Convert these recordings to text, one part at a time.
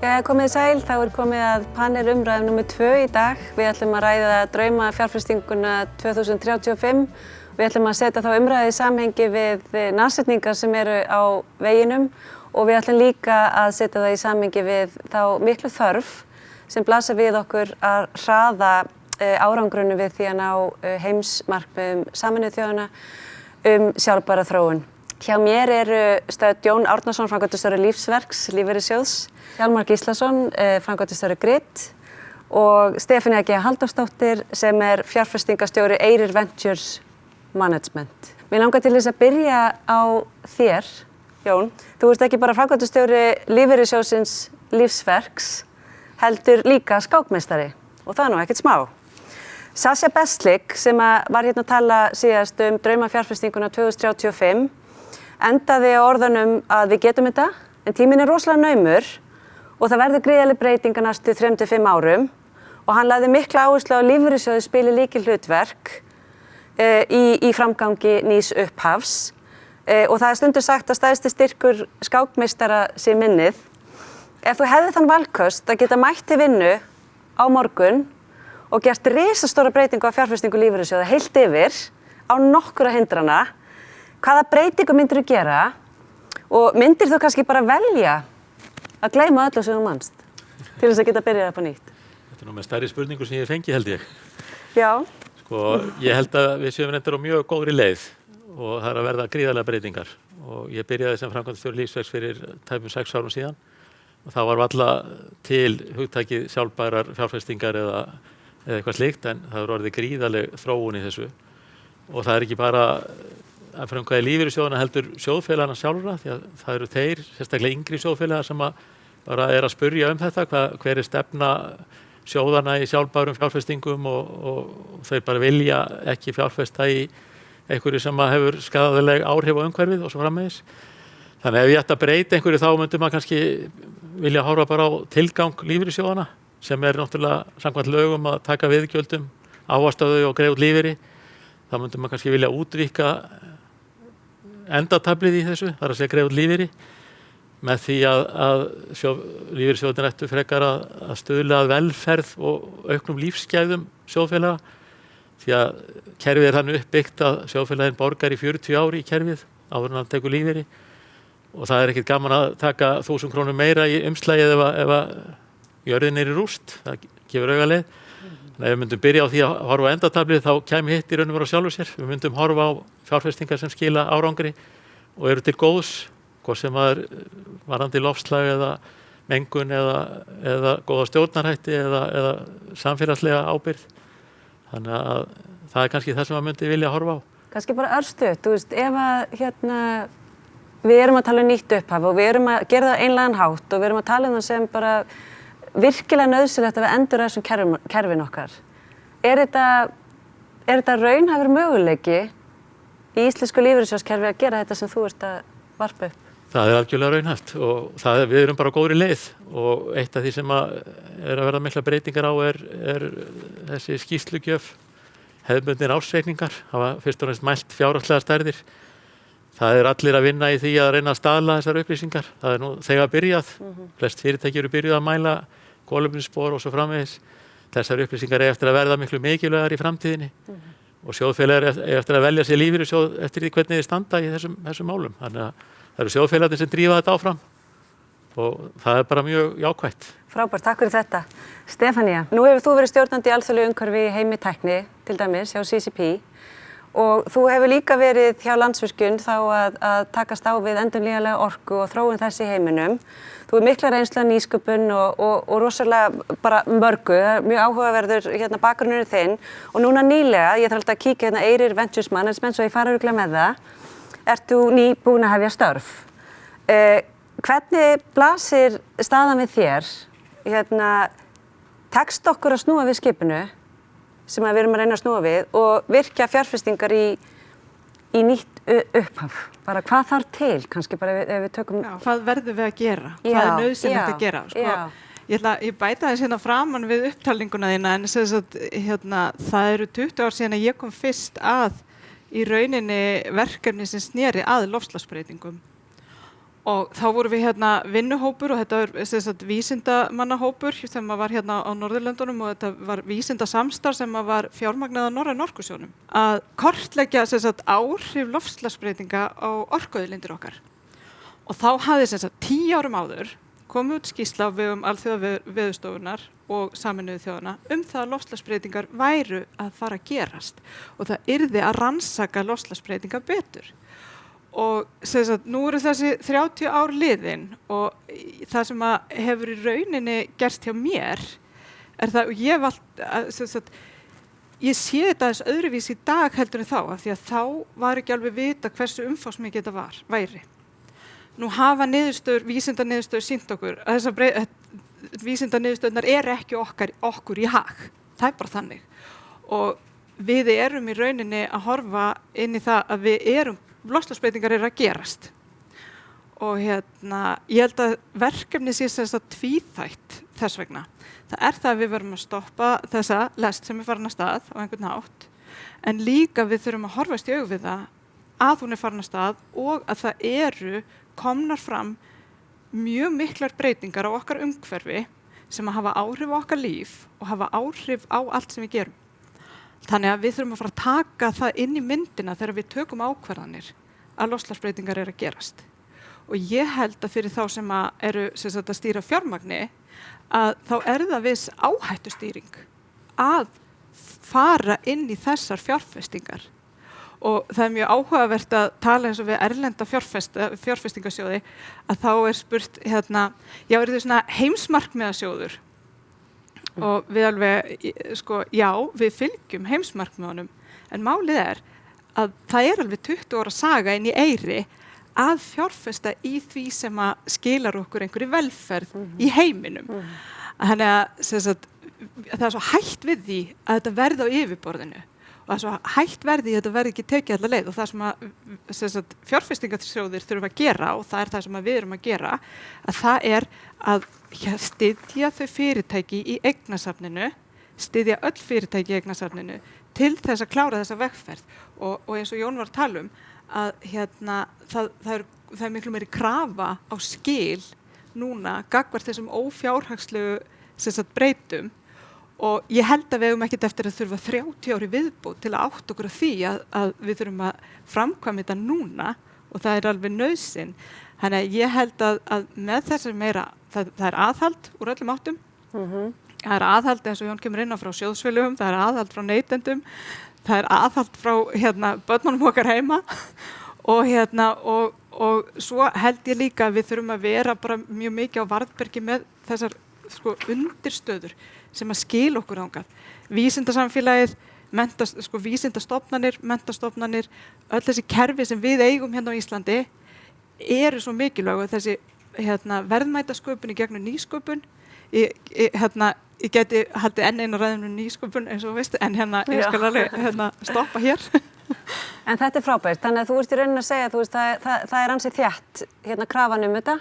Komið sæl, þá komið að panelumræðum númer 2 í dag. Við ætlum að ræða drauma fjárfestinguna 2035. Við ætlum að setja þá umræðu í samhengi við nafnsetningar sem eru á veginum og við ætlum líka að setja það í samhengi við þá miklu þörf sem blasir við okkur að hraða árangrunum við því að ná heimsmarkmiðum Sameinuðu þjóðanna sjálfbæra þróun. Hjá mér eru stödd Jón Árnason, framkvæmdastjóri Lífsverks lífeyrissjóðs, Hjálmar Gíslason, framkvæmdastjóri Grid og Stefanía G. Halldórsdóttir sem fjárfestingastjóri Eyrir Ventures Management. Mér langar til þess að byrja á þér, Jón. Þú ert ekki bara framkvæmdastjóri lífeyrissjóðsins Lífsverks, heldur líka skákmeistari og það nú ekkert smá. Sasha Beslik sem var hérna að tala síðast drauma fjárfestinguna 2035 endaði á orðunum að við getum þetta, en tíminn rosalega naumur og það verður gríðarleg breytingar næstu 3-5 árum og hann lagði mikla áherslu á að lífeyrissjóðir spili lykilhlutverk í framgangi nýs upphafs og það stundur sagt að stærsti styrkur skákmeistara sé minnið. Ef þú hefði þann valkost að geta mætt til vinnu á morgun og gert risastóra breytingu á fjárfestingu lífeyrissjóða heilt yfir á nokkura hindrana, hvaða breytingu myndir þú gera og myndir þú kannski bara velja að gleyma öllu sem þú manst til þess að geta byrjað upp á nýtt? Þetta nú með stærri spurningu sem ég fengi held ég. Já. Ég held að við séum reyndar á mjög góðri leið og það að verða gríðarlega breytingar og ég byrjaði sem framkvæmdastjóri Lífsverks fyrir tæpum 6 árum síðan og þá var varla til hugtakið sjálfbærar fjárfestingar eða eitthvað slíkt en það orðið gríðarleg þróun í þessu og það ekki bara að frumkvæði lífeyrissjóðanna heldur sjóðfélagana sjálfra því að það eru þeir, sérstaklega yngri sjóðfélagar sem bara að spurja þetta, hver stefna sjóðana í sjálfbærum fjárfestingum og þeir bara vilja ekki fjárfesta í einhverju sem hefur skaðaleg áhrif á umhverfið og svo framvegis. Þannig ef ég ætti að breyta einhverju þá myndi maður kannski vilja horfa bara á tilgang lífeyrissjóðana sem náttúrulega samkvæmt lögum að taka viðgjöldum, ávaxta þau og greiða út lífeyri. Þá myndi maður kannski vilja útvíkka endataflið í þessu, þar að segja greiða út lífeyri, með því að lífeyrissjóðirnir ættu frekar að stuðla að velferð og auknum lífsgæðum sjóðfélaga, því að kerfið þannig uppbyggt að sjóðfélaginn borgar í 40 ári í kerfið áður en hann tekur lífeyri og það ekkert gaman að taka 1000 krónur meira í umslagið ef jörðin í rúst, það gefur auga leið. Ef við myndum byrja á því að horfa á endataflið þá kæmi hitt í raun og veru á sjálfu sér. Við myndum horfa á fjárfestingar sem skila árangri og eru til góðs, hvort sem varðandi loftslag eða mengun eða góða stjórnarhætti eða samfélagslega ábyrgð. Þannig að það kannski það sem maður myndi vilja horfa á. Kannski bara örstutt, þú veist, ef að við erum að tala nýtt upphaf og við erum að gera það einlegan hátt og við erum að tala það sem bara virkilega nauðsynlegt að við endur þessum kerfin okkar. Er þetta raunhæfur möguleiki í íslensku lífeyrissjóðskerfi að gera þetta sem þú ert að varpa upp? Það algjörlega raunhæft og við erum bara á góðri leið og eitt af því sem að verða mikla breytingar á er þessi skýrslugjöf, hefðbundnir ársreikningar, hafa fyrst og fremst mælt fjárhagslegar stærðir. Það allir að vinna í því að reyna að staðla þessar upplýsingar. Það nú þegar byrjað. Flest fyrirtæki eru byrjuð að mæla kolefnisspor og svo framvegis. Þessar upplýsingar eftir að verða miklu mikilvægar í framtíðinni og sjóðfélagar eftir að velja sér lífeyrissjóð eftir því hvernig þið standa í þessum málum. Þannig að það eru sjóðfélagarnir sem drífa þetta áfram og það bara mjög jákvætt. Frábært, takk fyrir þetta. Stefanía, nú hefur þú verið stjórnandi í alþjóðlegu umhverfi í heimi tækni, til dæmis hjá CCP. Og þú hefur líka verið hjá Landsvirkjun þá að takast á við endurnýjanlega orku og þróun þess í heiminum. Þú mikla reynsla nýsköpun og rosalega bara mörgu, mjög áhugaverður bakgrunnurinn þinn. Og núna nýlega, ég þarf alltaf að kíkja Eyrir Ventures Management svo ég fara örugglega með það, ert þú nýbúin að hefja störf. Hvernig blasir staðan við þér? Tekst okkur að snúa við skipinu sem við erum að reyna að snúa við og virkja fjárfestingar í nýtt upphaf. Bara hvað þarf til, kannski bara ef við tökum... Já, hvað verðum við að gera? Hvað nauðsynlegt að gera? Ég bæta þess framan við upptalninguna þína en það eru 20 ár síðan að ég kom fyrst að í rauninni verkefni sem sneri að loftslagsbreytingum Og þá vorum við hérna vinnuhópur og þetta var vísindamannahópur sem var hérna á Norðurlöndunum og þetta var vísindasamstarf sem var fjármagnað á Norræna orkusjóðnum að kortleggja áhrif loftslagsbreytinga á orkuauðlindir okkar. Og þá hafði 10 árum áður komið út skýrsla á vegum Alþjóðaveðurstofunnar og Sameinuðu þjóðanna það að loftslagsbreytingar væru að fara að gerast og það yrði að rannsaka loftslagsbreytingar betur. Og nú eru þessi 30 ár liðin og það sem hefur í rauninni gerst hjá mér það og ég sé þetta aðeins öðruvísi í dag heldur en þá af því að þá var ekki alveg vita hversu umfangsmikið þetta væri. Nú hafa vísindaniðurstöður sýnt okkur að þessar vísindaniðurstöðurnar ekki okkur í hag. Það er bara þannig. Og við erum í rauninni að horfa inn í það að loftslagsbreytingar að gerast. Og ég held að verkefni sé tvíþætt þess vegna. Það það að við verðum að stoppa þessa lest sem farin af stað á einhvern hátt, en líka við þurfum að horfast í augu við það að hún farin af stað og að það komnar fram mjög miklar breytingar á okkar umhverfi sem að hafa áhrif á okkar líf og hafa áhrif á allt sem við gerum. Þannig að við þurfum að fara að taka það inn í myndina þegar við tökum ákvarðanir að loftslagsbreytingar að gerast. Og ég held að fyrir þá sem eru að stýra fjármagni að þá það viss áhættustýring að fara inn í þessar fjárfestingar. Og það mjög áhugavert að tala eins og við erlenda fjárfestingasjóði að þá spurt eru þau svona heimsmarkmiðasjóður og við alveg við fylgjum heimsmarkmiðunum en málið að það alveg 20 ára saga inn í eyri að fjárfesta í því sem að skilar okkur einhverju velferð í heiminum. Þannig að það svo hætt við því að þetta verði á yfirborðinu og það svo hætt verði þetta verði ekki tekið alla leið og það sem að fjárfestingasjóðir þurfa að gera og það það sem við erum að gera að það að styðja þau fyrirtæki í eignasafninu, styðja öll fyrirtæki í eignasafninu til þess að klára þessa vegferð og eins og Jón var að tala að það miklu meiri krafa á skil núna gagnvart þessum ófjárhagslegu breytum. Og ég held að við eigum ekkert eftir að þurfa 30 ári viðbót til að átta okkur á því að við þurfum að framkvæma þetta núna og það alveg nauðsyn. Þannig að ég held að með þessar meira, það aðhald úr öllum áttum. Það aðhald eins og Jón kemur inn á frá sjóðsfélögum, það aðhald frá neytendum, það aðhald frá börnunum okkar heima og svo held ég líka að við þurfum að vera bara mjög mikið á varðbergi með þessar undirstöður sem að skila okkur þangað. Vísindasamfélagið, vísindastofnanir, menntastofnanir, öll þessi kerfi sem við eigum hérna á Íslandi svo mikilvæg og þessi verðmætasköpun í gegnum nýsköpun. Ég geti haldið enn eina ræðum nýsköpun eins og veist, en ég skal alveg stoppa hér. En þetta frábært, þannig að þú ert í rauninni að segja það ansi þétt krafan þetta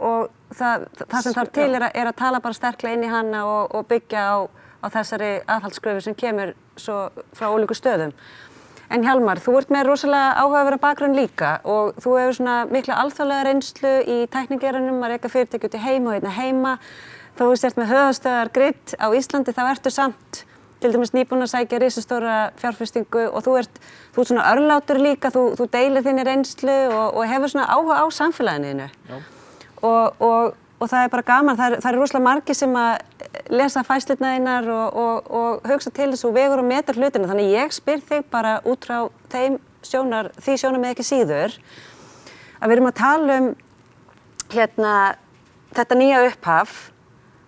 og það sem þarf til að tala bara sterklega inn í hana og byggja á þessari aðhaldskröfu sem kemur svo frá ólíku stöðum. En Hjálmar, þú ert með rosalega áhugaverðan bakgrunn líka og þú hefur svona mikla alþjóðlega reynslu í tæknigeiranum að reka fyrirtæki út í heima og heima. Þó þú ert með höfuðstöðvar Grid á Íslandi þá ertu samt til dæmis nýbúin að sækja risastóra fjárfestingu og þú ert svona örlátur líka, þú deilir þinni reynslu og hefur svona áhuga á samfélaginu þínu. Og það bara gaman, það rosalega margir sem að lesa fæslurnar þínar og hugsa til þessu og vegur og metur hlutina. Þannig ég spyr þig bara út frá því sjónarmið ekki síður að við erum að tala þetta nýja upphaf.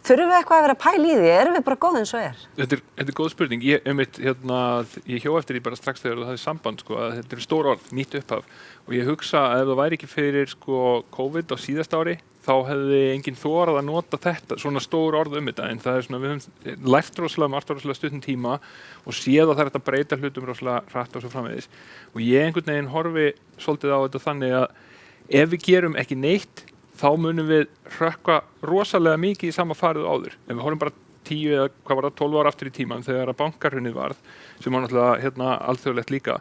Þurfum við eitthvað að vera að pæla í því? Erum við bara góð eins og Þetta er góð spurning. Ég hjó eftir því bara strax þegar þú hafði samband að þetta stór orð, nýtt upphaf og ég hugsa að ef það væri ekki fyrir COVID á síðasta ári þá hefði enginn þorað að nota þetta svona stór orð þetta en það svona, við höfum lært rosalega stuttum tíma og séð að það að breyta hlutum rosalega hratt og svo framvegis og ég einhvern veginn horfi svolítið á þetta þannig að ef við gerum ekki neitt þá munum við hrökkva rosalega mikið í sama farið áður. Ef við horfum bara 10 eða hvað var það 12 ára aftur í tíman þegar að bankahrunið varð, sem var náttúrulega alþjóðlegt líka,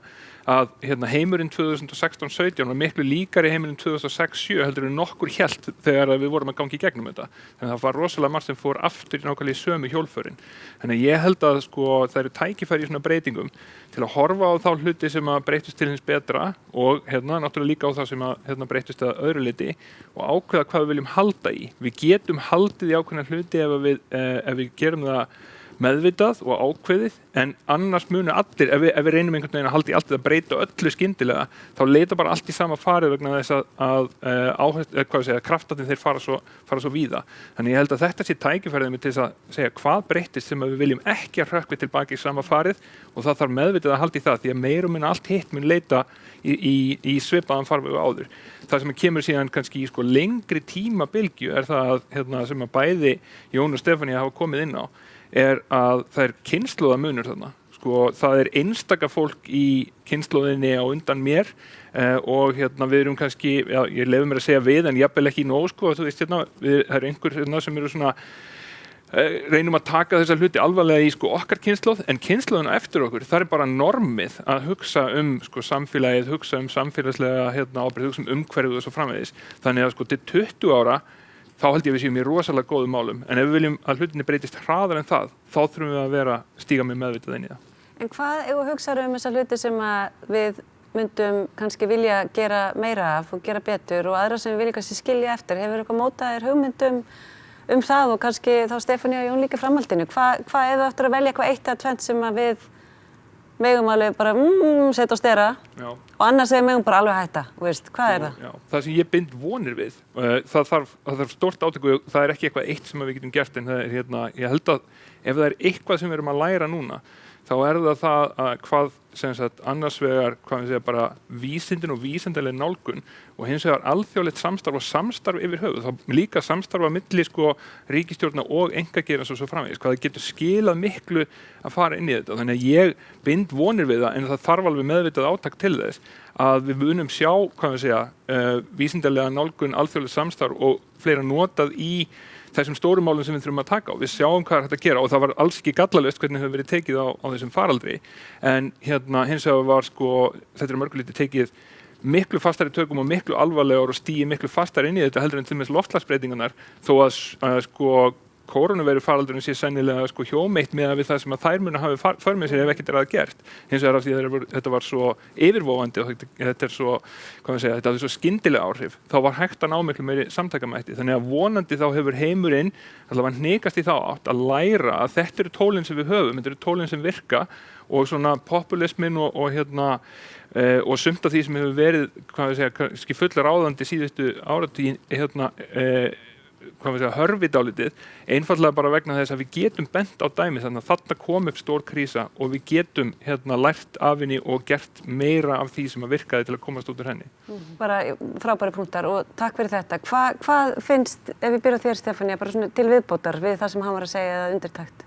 að heimurinn 2016-17 var miklu líkari heimurinn 2006-07 heldur en nokkur hélt þegar við vorum að gangi í gegnum þetta. Þannig að það var rosalega margt sem fór aftur í nákvæmlega í sömu hjólförin. Þannig að ég held að það eru tækifæri í svona breytingum til að horfa á þá hluti sem að breytust til hins betra og náttúrulega líka á þá sem að breytust að öðru liti og ákveða hvað við viljum halda í. Við getum haldið í ákveðna hluti ef við gerum það meðvitað og ákveðið, en annars munu allir, ef við reynum einhvern veginn að halda í allt að breyta öllu skyndilega, þá leita bara allt í sama farið vegna þess að kraftarnir þeir fara svo víða. Þannig ég held að þetta sé tækifærið til þess að segja hvað breyttist sem við viljum ekki að hrökkva tilbaka í sama farið og það þarf meðvitað að halda í það því að meira og minna allt hitt mun leita í svipaðan farvegu áður. Það sem kemur síðan kannski í lengri tímabilgju er það sem að bæði Jón og Stefanía hafa komið inn á, er að það er kynslóðamunur þarna. Það er einstaka fólk í kynslóðinni á undan mér og við erum kannski, ég leyfi mér að segja við, en jafnvel ekki nóg, þú veist, það eru einhver sem eru svona, reynum að taka þessa hluti alvarlega í okkar kynslóð, en kynslóðina eftir okkur, það er bara normið að hugsa samfélagið, hugsa samfélagslega ábyrgð, hugsa umhverfið og svo framvegis. Þannig að til 20 ára þá held ég við séum í rosalega góðum málum, en ef við viljum að hlutinni breytist hraðar en það, þá þurfum við að stíga með meðvitað inn í það. En hvað ef þú hugsaðu þessa hluti sem að við myndum kannski vilja gera meira af og gera betur og aðra sem við viljum kannski skilja eftir, hefur eitthvað mótaðir hugmyndum það og kannski þá Stefanía og Jón líka framhaldinu? Hvað ef þú ættir að velja eitthvað eitt eða tvennt sem að við megum alveg bara setja á stera og annars segja megum bara alveg hætta, veist, hvað er það? Já. Það sem ég bind vonir við, það þarf stórt átöku, það er ekki eitthvað eitt sem við getum gert, en það er, ég held að ef það er eitthvað sem við erum að læra núna, þá er það að hvað annars vegar, hvað við segja bara vísindin og vísindaleg nálgun og hins vegar alþjóðlegt samstarf og samstarf yfir höfuð, þá líka samstarf á milli ríkisstjórna og einkageirans og svo framvegis, hvað það getur skilað miklu að fara inn í þetta. Þannig að ég bind vonir við það, en það þarf alveg meðvitað átak til þess að við munum sjá, hvað við segja, vísindalega nálgun, alþjóðlegt samstarf og fleira notað í þessum stórum málum sem við þurfum að taka á. Við sjáum hvað er hægt að gera og það var alls ekki gallalaust hvernig hefur verið tekið á þessum faraldri. En hins vegar var þetta er mörguleyti tekið miklu fastari tökum og miklu alvarlegar og stíi miklu fastari inn í þetta heldur en til dæmis loftslagsbreytingarnar, þó að kórónuveirufaraldurinn sé sennilega hjómeitt með við það sem að þær munu hafi för með sér ef ekkert að gert. Hins vegar af því að þetta var svo yfirvofandi og þetta er svo, þetta hafði svo skyndileg áhrif, þá var hægt að ná miklu meiri samtakamætti. Þannig að vonandi þá hefur heimurinn allavega hnikast í þá átt að læra að þetta eru tólin sem við höfum, þetta eru tólin sem virka og svona populismin og sumt af því sem hefur verið full ráðandi síðustu áratugi hörfið dálítið, einfaldlega bara vegna þess að við getum bent á dæmi, þannig að þarna kom upp stór krísa og við getum lært af henni og gert meira af því sem að virkaði til að komast út úr henni. Bara frábæri punktar og takk fyrir þetta. Hvað finnst, ef við byrjum þér Stefanía, bara svona til viðbótar við það sem hann var að segja eða undirtakt?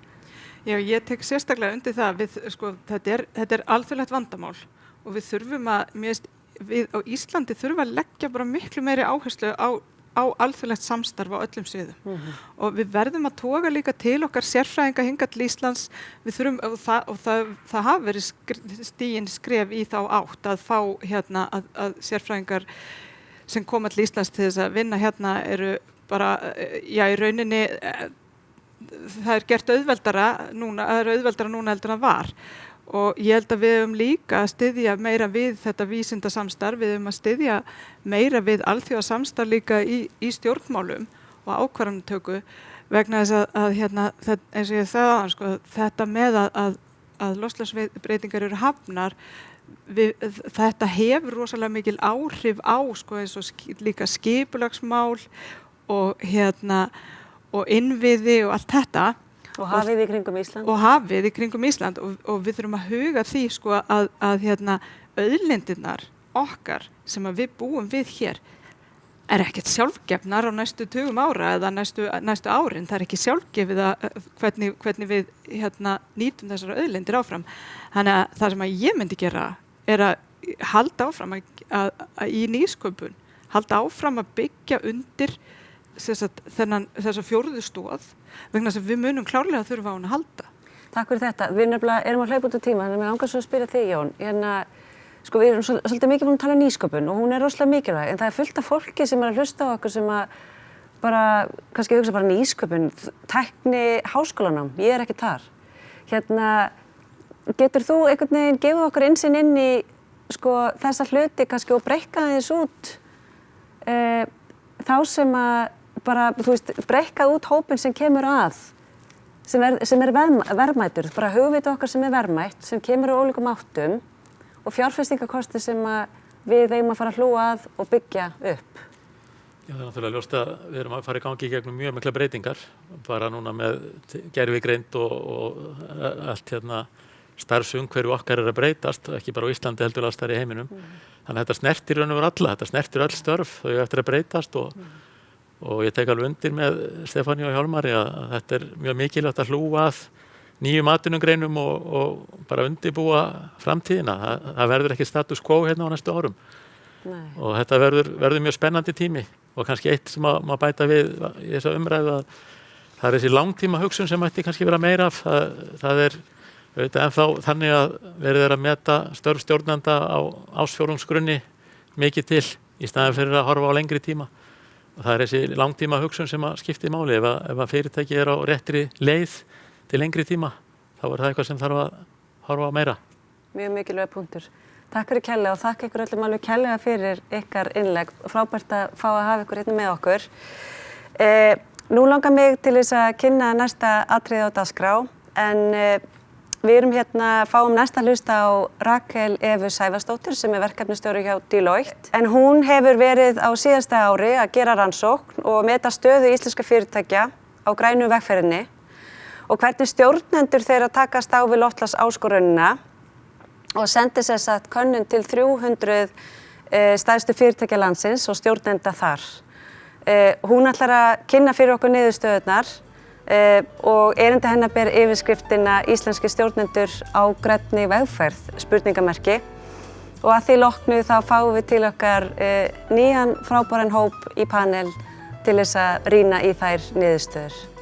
Já, ég tek sérstaklega undir það, þetta er alþjóðlegt vandamál og við þurfum við á Íslandi þurfum að leggja bara miklu meiri áherslu á alþjóðlegt samstarf á öllum sviðum og við verðum að toga líka til okkar sérfræðinga hingað til Íslands, við þurfum það hafa verið stigin skref í þá átt að fá að sérfræðingar sem koma til Íslands til þess að vinna eru bara, í rauninni það er gert auðveldara núna heldur en var. Og ég held að við höfum líka að styðja meira við þetta vísindasamstarf, við höfum að styðja meira við alþjóðasamstarf líka í stjórnmálum og ákvarðanatöku vegna þess að eins og ég sagði þetta með að loftslagsbreytingar eru hafnar, þetta hefur rosalega mikil áhrif á eins og líka skipulagsmál og innviði og allt þetta. Og hafið í kringum Ísland. Og hafið í kringum Ísland og við þurfum að huga því að auðlindirnar okkar sem að við búum við hér er ekkert sjálfgefnar á næstu 20 ára eða næstu árin. Það er ekki sjálfgefið hvernig við nýtum þessar auðlindir áfram. Þannig að það sem að ég myndi gera er að halda áfram í nýsköpun, halda áfram að byggja undir þessa fjórðu stoð vegna þess að við munum klárlega að þurfa á hún að halda. Takk fyrir þetta. Við nefnilega erum að hlaupa út á tíma, þannig að mér langar svo að spyrja þig, Jón. Sko, við erum svolítið mikið búin að tala um nýsköpun og hún er rosalega mikilvæg, en það er fullt af fólki sem er að hlusta á okkur sem að bara, kannski hugsa bara nýsköpun, tækni háskólanám, ég er ekki þar. Getur þú einhvern veginn gefið okkur innsýn inn í sko, þessa hluti kannski og breikka aðeins út þá sem að bara, þú veist, breikka út hópinn sem kemur að, sem er verðmætur, bara hugvita okkar sem er verðmætt, sem kemur á ólíkum áttum og fjárfestingarkosti sem að við eigum að fara að hlúa að og byggja upp. Já, það er náttúrulega ljóst að við erum að fara í gangi í gegnum mjög mikla breytingar, bara núna með gervigreind og allt starfsumhverfi okkar er að breytast, ekki bara á Íslandi heldur alls þar í heiminum. Þannig að þetta snertir raun og veru alla, þetta snertir öll störf, þau eftir að breytast og ég tek alveg undir með Stefaníu og Hjálmari að þetta er mjög mikilvægt að hlúa að nýjum atvinnugreinum og bara undirbúa framtíðina. Það verður ekki status quo hérna á næstu árum. Nei. Og þetta verður mjög spennandi tími og kannski eitt sem maður bæta við í þessa umræðu að það er þessi langtíma hugsun sem ætti kannski vera meira af. Það er ennþá þannig að verið er að meta störf stjórnenda á ársfjórðungsgrunni mikið til í staðinn fyrir að horfa á lengri tíma. Og það er þessi langtíma hugsun sem að skipti máli. Ef að fyrirtæki er á réttri leið til lengri tíma, þá er það eitthvað sem þarf að horfa á meira. Mjög mikilvæg punktur. Takk fyrir kærlega og þakka ykkur öllum alveg kærlega fyrir ykkar innlegg. Frábært að fá að hafa ykkur hérna með okkur. Nú langar mig til þess að kynna næsta atriði á dagskrá, en við erum hérna, fáum næsta hlusta á Rakel Evu Sævarsdóttur sem er verkefnastjóri hjá Deloitte. En hún hefur verið á síðasta ári að gera rannsókn og meta stöðu íslenska fyrirtækja á grænu vegferðinni og hvernig stjórnendur þeirra takast á við loftslagsáskorunina og sendi sagt könnun til 300 stærstu fyrirtækja landsins og stjórnenda þar. Hún ætlar að kynna fyrir okkur niðurstöðurnar og erindi hennar ber yfirskriftina Íslenski stjórnendur á grænni vegferð, spurningamerki. Og að því loknu þá fáum við til okkar nýjan frábæran hóp í panel til þess að rýna í þær niðurstöður.